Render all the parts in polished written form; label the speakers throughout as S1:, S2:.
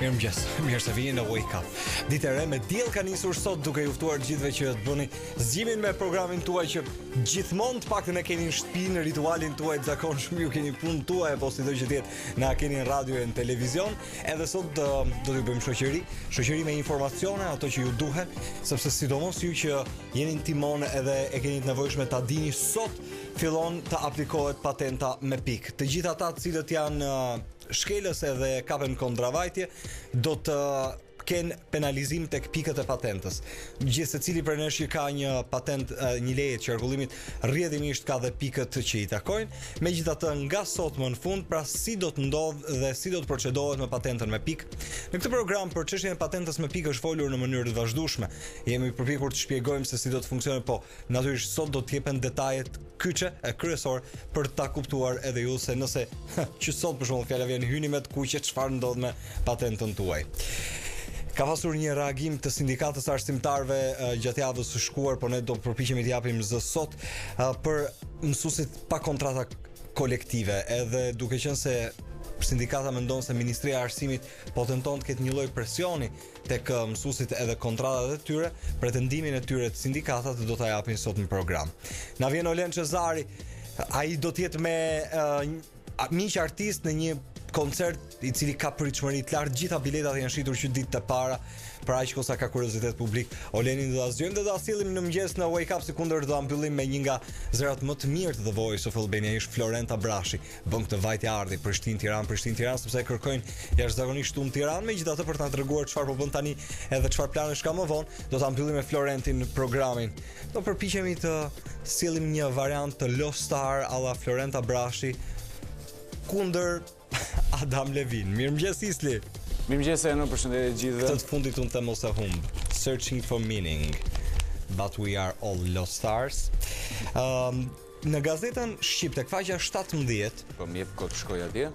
S1: Mirëmëngjes, mirë se vini në Wake Up. Ditë e re me diell ka nisur sot, duke ju ftuar gjithëve që të bëni zgjimin me programin tuaj që gjithmonë të paktën e keni në shtëpi, në ritualin tuaj të zakonshëm, ju keni punën tuaj apo sido që të jetë, na keni në radio e në televizion. Edhe sot do t'ju bëjmë shoqëri me informacione, ato që ju duhen, sepse sidomos ju që jeni në timon edhe e keni të nevojshme ta dini, sot fillon të aplikohet patenta me pikë. Të gjithë ata të cilët janë shkelës edhe kapen kontravajtje do të kenë penalizim tek pikët e patentës. Gjithë secili prej nesh që ka një patent, një leje të qarkullimit, rrjedhimisht ka dhe pikët që i takojnë. Megjithatë, nga sot më në fund, pra si do të ndodhë dhe si do të procedohet me patentën me pikë. Në këtë program për çështjen e patentës me pikë është folur në mënyrë të vazhdueshme. Jemi përpjekur të shpjegojmë se si do të funksionojë, po natyrisht sot do të jepen detajet kyçe e kryesor për ta kuptuar edhe ju se nëse që sot për shembull fjala vjen hyni me të kuqe, çfarë ndodh me patentën tuaj. Ka pasur një reagim të sindikatës arsimtarëve gjatë javës së shkuar, por ne do përpiqemi të japim zë sot për mësuesit pa kontrata kolektive, edhe duke qenë se sindikata mendon se Ministria e Arsimit po tenton të ketë një lloj presioni tek mësuesit edhe kontratat e tyre, pretendimin e tyre të sindikatat do ta japin sot në program. Na vjen Olen Cezari, ai do të jetë me miq artist në një koncert i cili ka pritshmëri të lartë, gjitha biletat janë shitur që ditë të para, për aq kosa ka kuriozitet publik. Olenin do ta zgjojmë dhe do ta sjellim në mëngjes në Wake Up, sekondër do ta mbyllim me një nga zërat më të mirë të The Voice of Albania, është Florenta Brashi. Bën këtë vajtje ardhi Prishtinë-Tiranë, sepse kërkojnë jashtëzakonisht shtunë Tiranë, megjithatë për ta treguar çfarë po bën tani edhe çfarë planesh ka më vonë, do ta mbyllim me Florentin në programin. Do përpiqemi të sjellim një variant të Lost Star alla Florenta Brashi kundër Adam Levin. Mirëmëngjes Isli.
S2: Mirëmëngjes Eno, përshëndetje të gjithëve.
S1: Këtë të fundit unë të mos e humb. Searching for meaning, but we are all lost stars. Në gazetën Shqip tek faqja 17,
S2: po më jep kohë të shkoj atje.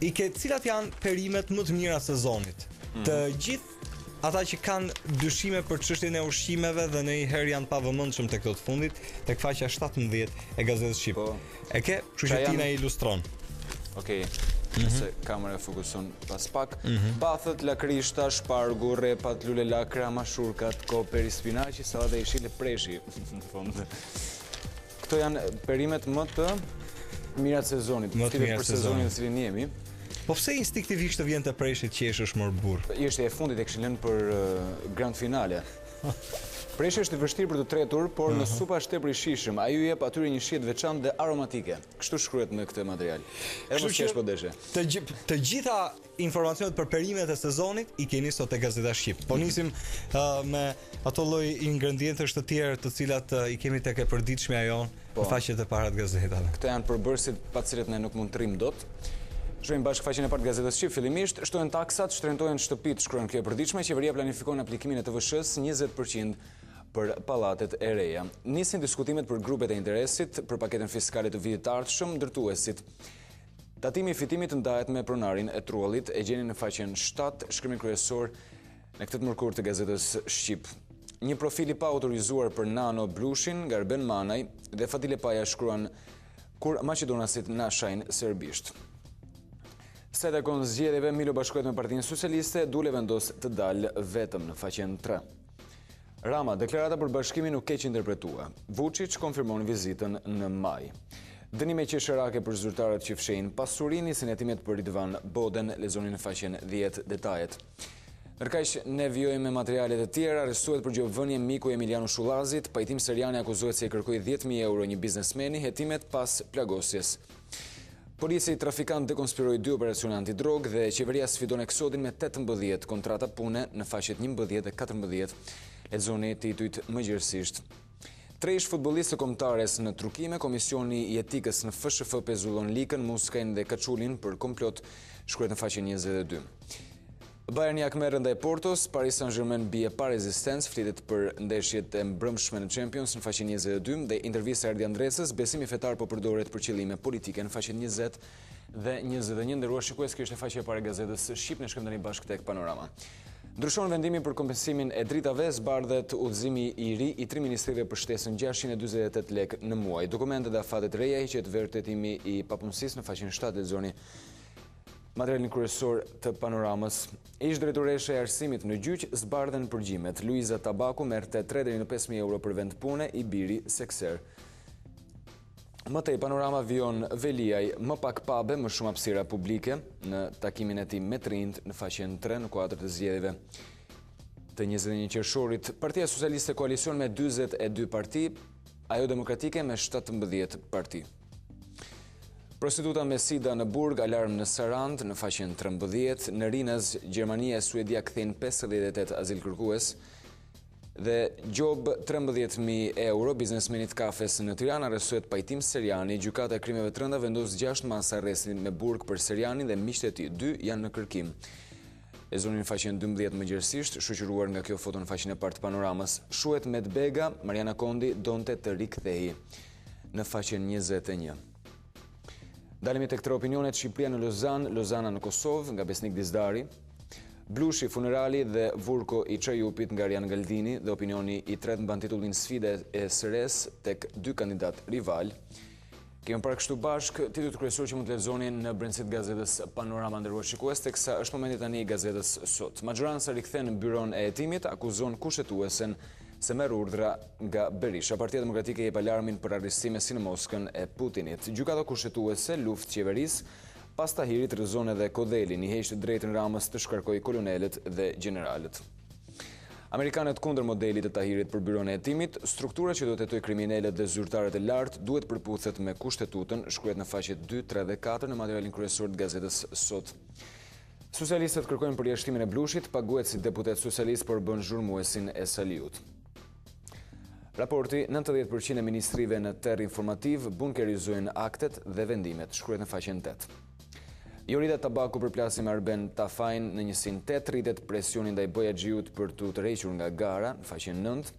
S1: I ke cilat janë perimet më të mira sezonit. Të gjithë ata që kanë dyshime për çështjen e ushqimeve dhe ndonjëherë janë pa vëmendshëm tek këto të fundit, tek faqja 17 e gazetës Shqip.
S2: Po,
S1: e ke, kështu që ti na ilustron.
S2: Okej. Se kamera fokuson pas pak. Bathët, lakrishta, shpargu, rrepat, lule lakra, mashurkat, koperi, spinaqi, sallata e jeshile, preshi në fund. Këto janë perimet më të mira të sezonit,
S1: më të mira
S2: për sezonin në cilin jemi.
S1: Po pse instinktivisht të vjen te preshi të qeshësh më burr?
S2: Ishte e fundit e kishin lënë për grand finale. Preshi është i vështirë për të tretur, por në supa është tepër i shijshëm. Ai ju jep atyre një shije të veçantë dhe aromatike. Kështu shkruhet me këtë material. Edhe mos qesh po deshe.
S1: Të gjitha informacionet për perimet e sezonit i keni sot te Gazeta Shqip. Po nisim me ato lloj ingredientesh të tjerë të cilat i kemi tek e përditshmja jon në faqet e para të gazetave.
S2: Këto janë përbërësit pa të cilët ne nuk mund të rrim dot. Shojmë bashkë faqen e parë të Gazetës Shqip. Fillimisht shtohen taksat, shtrëntohen shtëpit, shkruan kjo e përditshme. Qeveria planifikon aplikimin e TVSH-s 20% për pallatet e reja. Nisin diskutimet për grupet e interesit për paketën fiskale të vitit të ardhshëm, ndërtuesit. Tatimi i fitimit ndahet me pronarin e Truallit, e gjeni në faqen 7, shkrimi kryesor në këtë mërkur të Gazetës Shqip. Një profil i pa autorizuar për Nano Blushin nga Arben Manaj dhe Fatile Paja shkruan kur maqedonasit na shajnë serbisht. Se të konë zgjedhjeve, Milo bashkohet me Partinë Socialiste, dule vendos të dalë vetëm në faqen 3. Rama, deklarata për bashkimin nuk keq interpretua. Vučić konfirmon vizitën në maj. Dënime qesharake për zyrtarët që fshehin pasurinë, nisin hetimet për Ridvan Boden, lexoni në faqen 10 detajet. Ndërkaq ne vijojmë me materialet e tjera, arrestuhet për gjovënie miku Emiliano Shullazit, pajtim seriani akuzohet se i kërkoi 10.000 euro një biznesmeni, hetimet pas plagosjes. Polici trafikant dekonspiroi 2 operacione antidrog dhe qeveria sfidon Eksodin me 18 kontrata pune në faqet 11 dhe 14. Lexoni titujt më gjerësisht. Tresh futbollistë kombëtares në trukime, Komisioni i Etikës në FSHF pezullon Likën, Muskajn dhe Kaçulin për komplot, shkruhet në faqen 22. Bayern merr ndaj Portos, Paris Saint-Germain bie pa rezistencë, flitet për ndeshjet e mbrëmshme në Champions në faqen 22 dhe intervista e Erdi Andresës, besimi fetar po përdoret për qëllime politike në faqen 20 dhe 21. Nderuar shikues, kjo është faqja e parë e Gazetës Shqip, ne shkojmë tani bashkë tek Panorama. Ndryshon vendimi për kompensimin e dritave, zbardhet udhëzimi i ri i 3 ministrive për shtesën 648 lekë në muaj. Dokumentet dhe afatet reja, hiqet vërtetimi i papunësisë në faqen 7 lexoni Materialin kryesor të panoramës. Ish drejtoresha e arsimit në gjyq zbardhen përgjimet. Luiza Tabaku merrte 3 deri në 5.000 euro për vend pune, i biri sekser. Më tej, Panorama vijon Veliaj më pak pabe, më shumë hapësira publike në takimin e tij me Trind në faqen 3 në kuadër të zgjedhjeve të 21 qershorit. Partia Socialiste koalicion me 42 parti, ajo Demokratike me 17 parti. Prostituta me sida në Burg, alarm në Sarand, në faqen 13, në Rinaz, Gjermania e Suedia kthejnë 58 azil kërkues, dhe gjob 13.000 euro, biznesmenit kafes në Tiranë arrestuohet Pajtim Seriani, gjykata e krimeve të rënda vendos 6 masa arrestin me Burg për Serianin dhe miqtë e tij, 2 janë në kërkim. Lexoni në faqen 12 më gjerësisht, shoqëruar nga kjo foto në faqen e parë të Panoramës. Shuhet Medbega, Mariana Kondi donte të rikthehej në faqen 21. Dalemi tek 3 opinionet. Shqipëria në Lozan, Lozana në Kosovë nga Besnik Dizdari, Blushi funerali dhe Vurko i Çajupit nga Arian Galdini, dhe opinioni i tretë mban titullin Sfida e SRS tek 2 kandidat rival. Kemi parë kështu bashk titullat kryesor që mund të lexoni në brendësitë të gazetës Panorama, nderuar shikues, teksa është momenti tani i gazetës Sot. Majoranca rikthen në byron e hetimit, akuzon kushtetuesen se merr urdhra nga Berisha. Partia Demokratike jep alarmin për arrestime si në Moskën e Putinit. Gjykata kushtetuese luftë qeverisë pas Tahirit rrëzon edhe Kodelin, i heq të drejtën Ramës të shkarkojë kolonelet dhe gjeneralët. Amerikanët kundër modelit të Tahirit për byron e hetimit, struktura që do të hetojë kriminalët dhe zyrtarët e lartë duhet përputhet me kushtetutën, shkruhet në faqet 2, 3 dhe 4 në materialin kryesor të gazetës Sot. Socialistët kërkojnë përjashtimin e Blushit, paguhet si deputet socialist por bën zhurmuesin e Saliut. Raporti, 90% e ministrive në terr informativ bunkerizojnë aktet dhe vendimet, shkruhet në faqen 8. Jorida Tabaku përplasi me Arben Tafajn në njësinë 8, rritet presionin ndaj Bojaxhiut për të tërhequr nga gara, në faqen 9.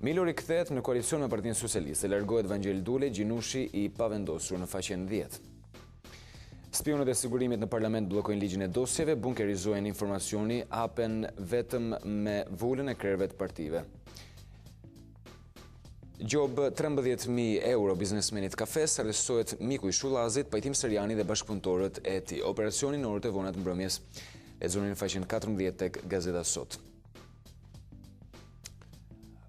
S2: Milo rikthehet në koalicion me Partinë Socialiste, largohet Vangel Dule, Gjinushi i pavendosur, në faqen 10. Spionët e sigurimit në parlament bllokojnë ligjin e dosjeve, bunkerizojnë informacioni, hapen vetëm me vulën e krerëve të partive. Gjob 13.000 euro, biznesmenit kafes, arrestohet miku i Shullazit, Pajtim Seriani dhe bashkëpunëtorët e tij. Operacioni në orët e vona të mbrëmjes. Lexoni në faqen 14 tek Gazeta Sot.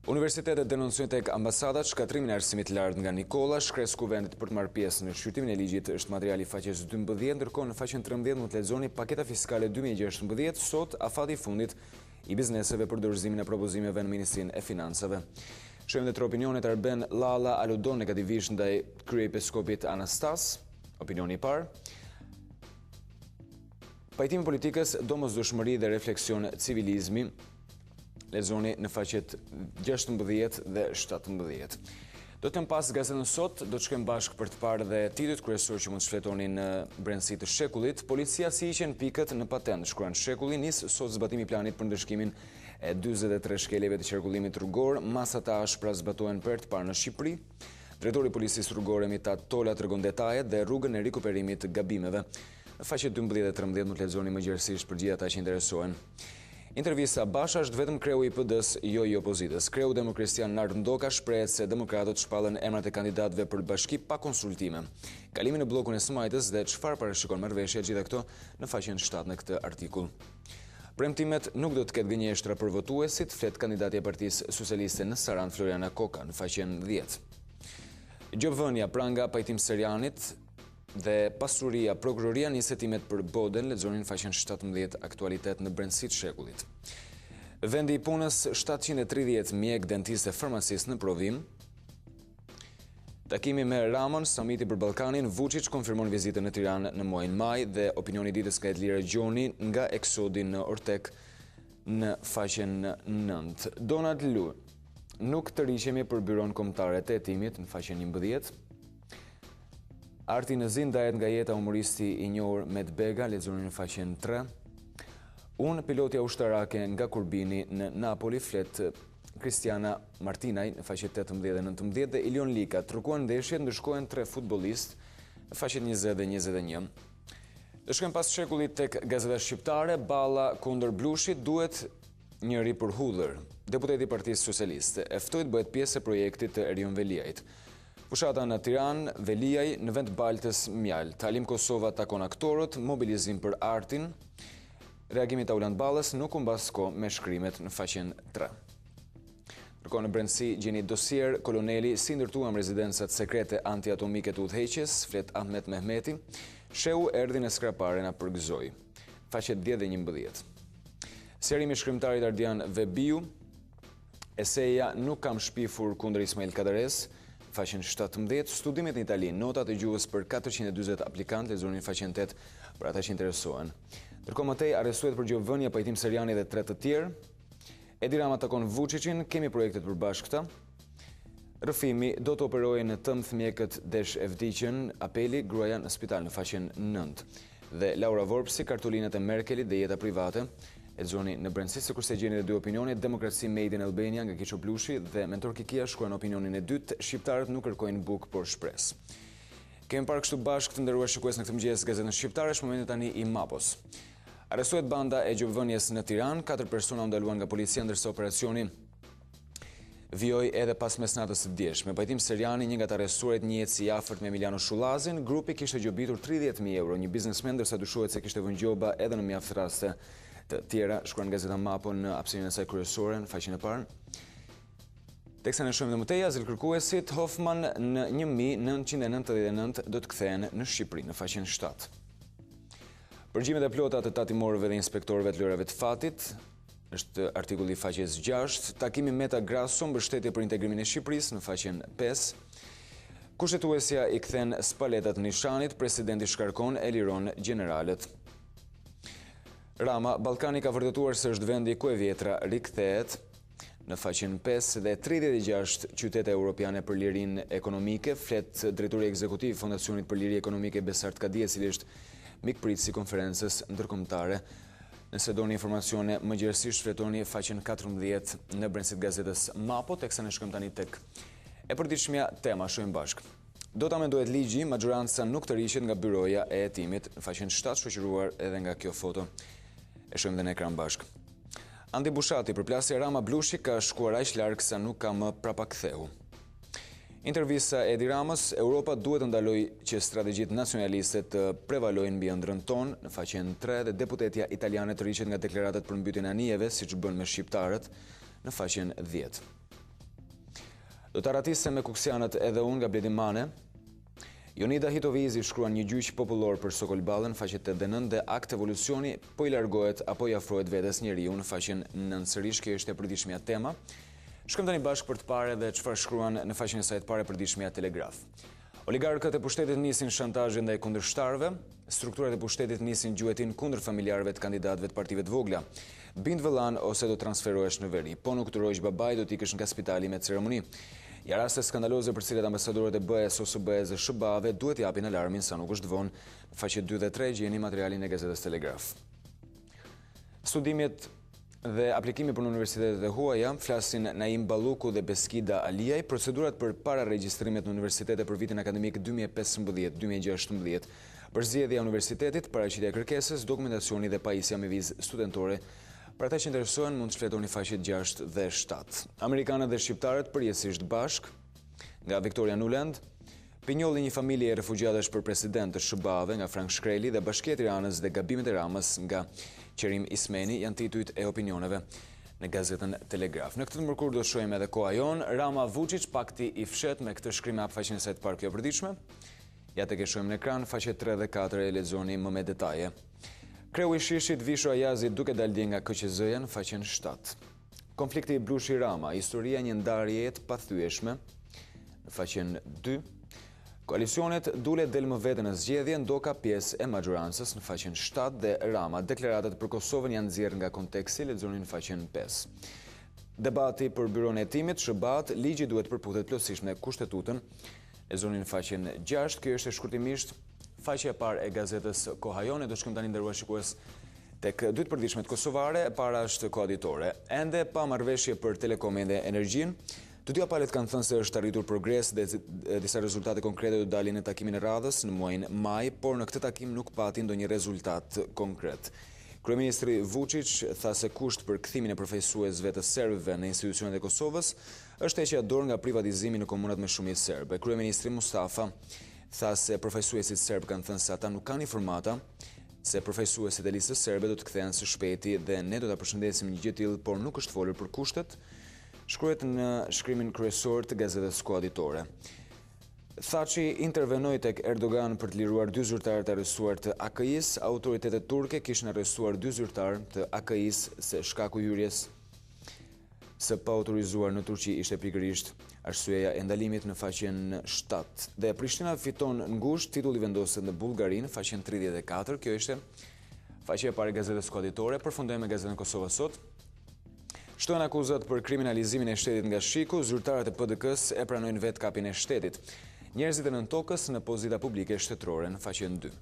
S2: Universitetet denoncojnë tek ambasadat shkatrimin e arsimit lartë nga Nikolla, shkres kuvendit për të marrë pjesë në shqyrtimin e ligjit është materiali faqes 12, ndërkohë në faqen 13 mund të lexoni paketa fiskale 2016, sot afati i fundit i bizneseve për dorëzimin e propozimeve në Ministrinë e Financave. Shohim dhe 3 opinionet. Arben Lalla aludon negativisht ndaj kryepiskopit Anastas, opinioni i parë. Pajtimi politikës, domosdoshmëri dhe refleksion civilizmi, lexoni në faqet 16 dhe 17. Do të kem pas gazetën Sot, do të shkojmë bashkë për të parë dhe titujt kryesor që mund të shfletoni në brendësi të shekullit. Policia si hiqen pikët në patent, shkruan Shekulli, nis sot zbatimi i planit për ndëshkimin e 43 shkeljeve të qarkullimit rrugor, masat e ashpra zbatohen për të parë në Shqipëri. Drejtori i Policisë Rrugore Mitat Tola tregon detajet dhe rrugën e rikuperimit të gabimeve. Në faqet 12 dhe 13 mund të lexoni më gjerësisht për gjithë ata që interesohen. Intervista Basha është vetëm kreu i PD-s, jo i opozitës. Kreu Demokristian Nart Ndoka shprehet se demokratët shpallën emrat e kandidatëve për bashki pa konsultime. Kalimi në bllokun e Smajtës dhe çfarë parashikon marrëveshja, gjitha këto në faqen 7 në këtë artikull. Premtimet nuk do të ketë gënjeshtra për votuesit, flet kandidati e Partisë Socialiste në Sarand Floriana Koka në faqen 10. Gjobvënia pranga Pajtim Serianit dhe pasuria prokuroria nis hetimet për Boden, lexoni në faqen 17 aktualitet në brendësi të shekullit. Vendi i punës 730 mjek, dentistë e farmacistë në provim. Takimi me Ramon, samiti për Ballkanin, Vučić konfirmon vizitën në Tiranë në muajin maj dhe opinioni i ditës ka Edlira Gjoni nga eksodi në Ortek në faqen 9. Donald Lu, nuk të rriqemi për byron kombëtare të hetimit në faqen 11. Arti Nëzin dahet nga jeta humoristi i njohur Medbega, lexoni në faqen 3. Unë pilotja ushtarake nga Kurbini në Napoli, flet Kristiana Martinaj në faqet 18 dhe 19 dhe Ilion Lika trukuan ndeshjet, ndëshkohen 3 futbollistë në faqet 20 dhe 21. Do shkojmë pas shekullit tek Gazeta Shqiptare. Balla kundër Blushit, duhet njëri për hudhër. Deputeti i Partisë Socialiste e ftoi të bëhet pjesë e projektit të Erion Veliajt. Fushata në Tiranë, Veliaj, në vend Baltës, Mjal. Talim Kosova takon aktorët, mobilizim për artin. Reagimi Taulant Ballës nuk u mbas kohë me shkrimet në faqen 3. Ndërkohë në brendësi gjeni dosier koloneli si ndërtuam rezidencat sekrete antiatomike të udhëheqjes, flet Ahmet Mehmeti. Shehu erdhin e skrapare na përgëzoi. Faqet 10 dhe 11. Sjerimi shkrimtarit Ardian Vebiu, eseja Nuk kam shpifur kundër Ismail Kadares, faqen 17, studimet në Itali, notat e gjuhës për 440 aplikantë, lexoni në faqen 8 për ata që interesohen. Ndërkohë Matej arrestuet për gjovënia, Pajtim Seriani dhe 3 të tjerë. Edi Rama takon Vučićin, kemi projektet përbashkëta. Rëfimi do të operojë në tëmth mjekët desh e vdiqën, apeli gruaja në spital në faqen 9. Dhe Laura Vorpsi, kartulinet e Merkelit dhe jeta private, e zoni në brendësi, se kurse gjeni dhe dy opinionit, Demokraci Made in Albania nga Kiço Blushi dhe Mentor Kikia shkruan opinionin e dytë, shqiptarët nuk kërkojnë bukë por shpresë. Kemi parë kështu bashkë të nderuar shikues në këtë mëngjes gazetën shqiptare, është momenti tani i Mapos. Arrestuet banda e gjovëvënies në Tiranë, 4 persona u ndaluan nga policia ndërsa operacioni vijoi edhe pas mesnatës së djeshme. Pajtim Seriani, një nga të arrestuarit njihet si i afërt me Emiliano Shullazin, grupi kishte gjobitur 30.000 euro, një biznesmen ndërsa dyshohet se kishte vënë gjoba edhe në mjaft raste të tjera, shkruan gazeta Mapo në hapësirën e saj kryesore në faqen e parë. Teksa ne shohim dhe mëtej, azilkërkuesit Hoffman në 1999 do të kthehen në Shqipëri në faqen 7. Përgjimet e plota të tatimorëve dhe inspektorëve të lojrave të fatit, është artikulli faqes 6, takimi Meta Grasso, mbështetje për integrimin e Shqipërisë në faqen 5. Kushtetuesja i kthen spaletat nishanit, presidenti shkarkon e liron generalet. Rama, Ballkani ka vërtetuar se është vendi ku e vjetra rikthehet në faqen 5 dhe 36 qytete europiane për lirinë ekonomike, flet drejtori ekzekutiv i Fondacionit për Liri Ekonomike Besart Kadi, i cili është mikpritësi i konferencës ndërkombëtare. Nëse doni informacione më gjerësisht, fletoni faqen 14 në brendësit gazetës Mapo, teksa ne shkojmë tani tek e përditshmja tema, shohim bashkë. Do ta mendohet ligji, majoranca nuk të rishet nga byroja e hetimit, në faqen 7 shoqëruar edhe nga kjo foto. E shohim dhe në ekran bashkë. Andi Bushati, përplasja Rama Blushi ka shkuar aq larg sa nuk ka më prapaktheu. Intervista e Edi Ramës, Europa duhet të ndalojë që strategjitë nacionaliste të prevalojnë mbi ëndrrën tonë, në faqen 3 dhe deputetja italiane të rishet nga deklaratat për mbytjen e anijeve, siç bën me shqiptarët, në faqen 10. Do të ratisem me kuksianët edhe unë nga Bledim Mane. Jonida Hitovizi shkruan një gjyq popullor për Sokol Ballën, faqet 89 dhe akt evolucioni po i largohet apo i afrohet vetes njeriu, në faqen 9 sërish, kjo është e përditshmja tema. Shkojmë tani bashkë për të parë edhe çfarë shkruan në faqen e saj të parë e përditshmja Telegraf. Oligarkët e pushtetit nisin shantazhin ndaj kundërshtarëve, strukturat e pushtetit nisin gjuetin kundër familjarëve të kandidatëve të partive të vogla. Bind vëllan ose do transferohesh në veri, po nuk të rojsh babai, do t'ikësh nga spitali me ceremoni. Ja raste skandaloze për cilet ambasadorët e BE-s ose BE-s dhe SHBA-ve duhet japin alarmin sa nuk është vonë. Në faqet 2 dhe 3 gjeni materialin e gazetës Telegraf. Studimet dhe aplikimi për në universitetet e huaja, flasin Naim Balluku dhe Beskida Aliaj, procedurat për para regjistrimet në universitete për vitin akademik 2015-2016, për zgjedhja e universitetit, paraqitja e kërkesës, dokumentacioni dhe pajisja me vizë studentore. Për ata që interesohen, mund të shfletoni faqet 6 dhe 7. Amerikanët dhe shqiptarët përjetësisht bashk, nga Victoria Nuland, pinjolli një familje e refugjatësh për president të SHBA-ve nga Frank Shkreli dhe Bashkia e Tiranës dhe gabimet e Ramës nga Qerim Ismeni janë titujt e opinioneve në gazetën Telegraf. Në këtë të mërkur do të shohim edhe koha jon, Rama Vučić pakti i fshet me këtë shkrim hap faqen e saj të parë kjo e përditshme. Ja tek e shohim në ekran, faqet 3 dhe 4 e lexoni më me detaje. Kreu i Shishit Visho Ajazit duke dalë dje nga KQZ-ja në faqen 7. Konflikti i Blushi Rama, historia një ndarje të pathyeshme në faqen 2. Koalicionet dule del më vete në zgjedhje, ndoka pjesë e majorancës në faqen 7 dhe Rama. Deklaratat për Kosovën janë nxjerrë nga konteksti, lexoni në faqen 5. Debati për byron e hetimit, SHBA-t, ligji duhet përputet plotësisht me kushtetutën, lexoni në faqen 6. Kjo është shkurtimisht faqja e parë e gazetës Koha Jone. Do shkojmë tani nderuar shikues tek dy të përditshmet kosovare, para është koaditore. Ende pa marrëveshje për Telekomin dhe energjinë. Të dyja palët kanë thënë se është arritur progres dhe disa rezultate konkrete do dalin në takimin e radhës në muajin maj, por në këtë takim nuk pati ndonjë rezultat konkret. Kryeministri Vučić tha se kusht për kthimin e përfaqësuesve të serbëve në institucionet e Kosovës është heqja dorë nga privatizimi në komunat me shumicë serbe. Kryeministri Mustafa tha se përfaqësuesit serb kanë thënë se ata nuk kanë informata se përfaqësuesit e listës serbe do të kthehen së shpejti dhe ne do ta përshëndesim një gjë tillë, por nuk është folur për kushtet, shkruhet në shkrimin kryesor të gazetës koaditore. Thaçi intervenoi tek Erdogan për të liruar 2 zyrtarë të arrestuar të AKI-s. Autoritetet turke kishin arrestuar 2 zyrtarë të AKI-s se shkaku i hyrjes së pa autorizuar në Turqi ishte pikërisht arsyeja e ndalimit në faqen 7. Dhe Prishtina fiton ngushtë titulli vendoset në Bullgari në faqen 34. Kjo ishte faqja e parë e gazetës koaditore. Përfundojmë me gazetën Kosova Sot. Shtohen akuzat për kriminalizimin e shtetit nga Shiku, zyrtarët e PDK-s e pranojnë vetë kapjen e shtetit. Njerëzit e nën tokës në pozita publike shtetërore në faqen 2.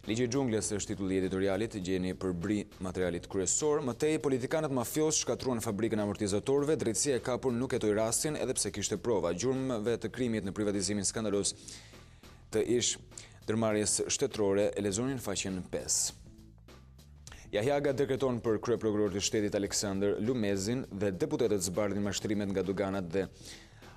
S2: Ligji i xhunglës është titulli editorialit, gjeni përbri materialit kryesor. Më tej, politikanët mafios shkatruan fabrikën e amortizatorëve, drejtësia e kapur nuk hetoi rastin edhe pse kishte prova. Gjurmëve të krimit në privatizimin skandalos të ish ndërmarrjes shtetërore e lexonin faqen 5. Jahiaga dekreton për kryeprokuror të shtetit Aleksandr Lumezin dhe deputetët zbardhin mashtrimet nga doganat dhe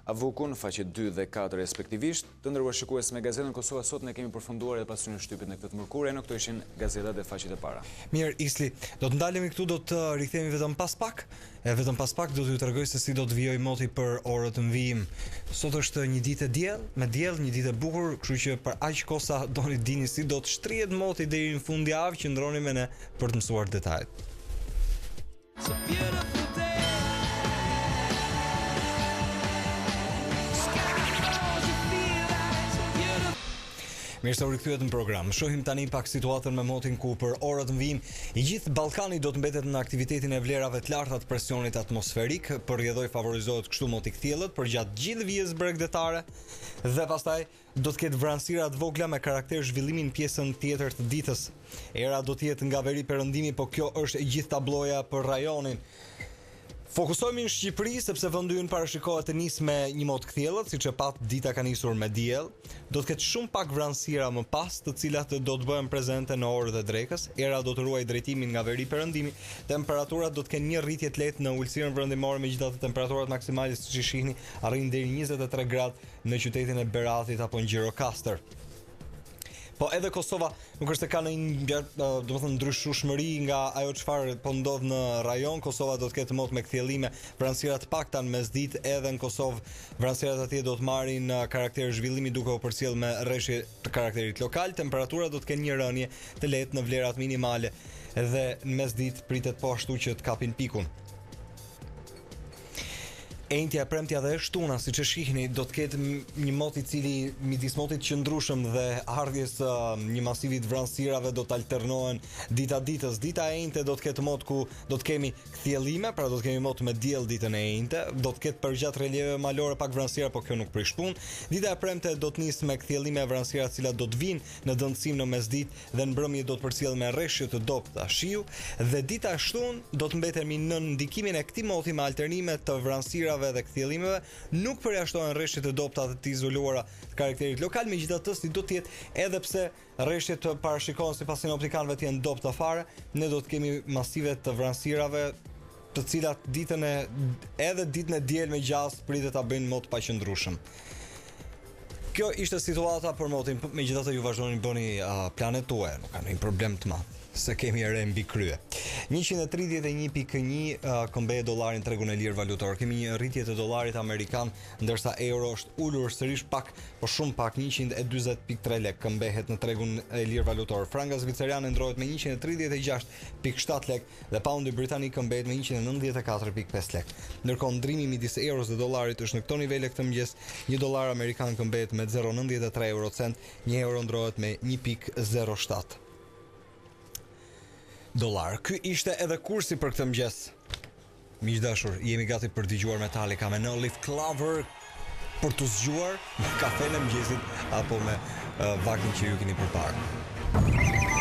S2: Avukun, faqe 2 dhe 4 respektivisht. Të nderuar shikues, me gazetën Kosova Sot ne kemi përfunduar edhe pasur në shtypit në këtë mërkurë, në këto ishin gazetat e faqet e para.
S1: Mirë, Isli, do të ndalemi këtu, do të rikthehemi vetëm pas pak. Vetëm pas pak do t'ju tregoj se si do të vijoj moti për orët në vijim. Sot është një ditë e diell, me diell, një ditë e bukur, kështu që për aq kohë sa doni dini si do të shtrihet moti deri në fundjavë, qëndroni me ne për të mësuar detajet. Mirë se u rikthyet në program. Shohim tani pak situatën me motin ku për orët në vijim i gjithë Ballkani do të mbetet në aktivitetin e vlerave të larta të presionit atmosferik, përrjedhoi favorizohet kështu moti kthjellët për gjatë gjithë vijës bregdetare dhe pastaj do të ketë vranësira të vogla me karakter zhvillimin pjesën tjetër të ditës. Era do të jetë nga veri perëndimi, po kjo është e gjithë tabloja për rajonin. Fokusohemi në Shqipëri sepse vendi ynë parashikohet të nisë me një mot kthjellët, siç e pat dita ka nisur me diell. Do të ketë shumë pak vranësira më pas, të cilat do të bëhen prezente në orët e drekës. Era do të ruajë drejtimin nga veri perëndimi. Temperaturat do të kenë një rritje të lehtë në ulësirën perëndimore, megjithatë temperaturat maksimale siç i shihni arrin deri 23 gradë në qytetin e Beratit apo në Gjirokastër. Po edhe Kosova nuk është se ka një ndryshueshmëri nga ajo çfarë po ndodh në rajon. Kosova do të ketë mot me kthjellime, vranësira të pakta në mesditë, edhe në Kosovë vranësirat atje do të marrin karakter zhvillimi duke u përcjell me rreshje të karakterit lokal. Temperaturat do të kenë një rënje të lehtë në vlerat minimale dhe në mesditë pritet po ashtu që të kapin pikun. Entja, premtja dhe shtuna, siç e shihni, do të ketë një mot i cili midis motit qëndrueshëm dhe ardhjes një masivi të vranësirave do të alternohen dita ditës. Dita e enjte do të ketë mot ku do të kemi kthjellime, pra do të kemi mot me diell ditën e enjte, do të ketë përgjat relieve malore pak vranësira, por kjo nuk prish punë. Dita e premte do të nisë me kthjellime e vranësira të cilat do të vinë në dëndësim në mesditë dhe në mbrëmje do të përcjell me rreshje të dobta shiu, dhe dita e shtunë do të mbetemi në ndikimin e këtij moti me alternime të vranësirave dhe kthjellimeve, nuk përjashtohen rreshjet e dobta të izoluara të karakterit lokal, megjithatë si do të jetë, edhe pse rreshjet të parashikohen sipas sinoptikanëve të jenë dobta fare, ne do të kemi masive të vranësirave të cilat ditën e diel me gjas pritet ta bëjnë mot pa qëndrueshëm. Kjo ishte situata për motin, megjithatë ju vazhdoni bëni planet tuaj, nuk ka ndonjë problem të madh se kemi re mbi krye. 131.1 këmbej dollarin tregun e lirë valutor. Kemi një rritje të dollarit amerikan, ndërsa euro është ulur sërish pak, po shumë pak, 140.3 lek këmbehet në tregun e lirë valutor. Franga zviceriane ndrohet me 136.7 lek dhe poundi britanik këmbehet me 194.5 lek. Ndërkohë ndrimi midis euros dhe dollarit është në këto nivele këtë mëngjes. $1 amerikan këmbehet me 0.93 eurocent, 1 euro ndrohet me 1.07 dollar. Ky ishte edhe kursi për këtë mëngjes. Miq dashur, jemi gati për të dëgjuar Metallica me No Leaf Clover për të zgjuar në kafen e mëngjesit apo me vaktin që ju keni përpara.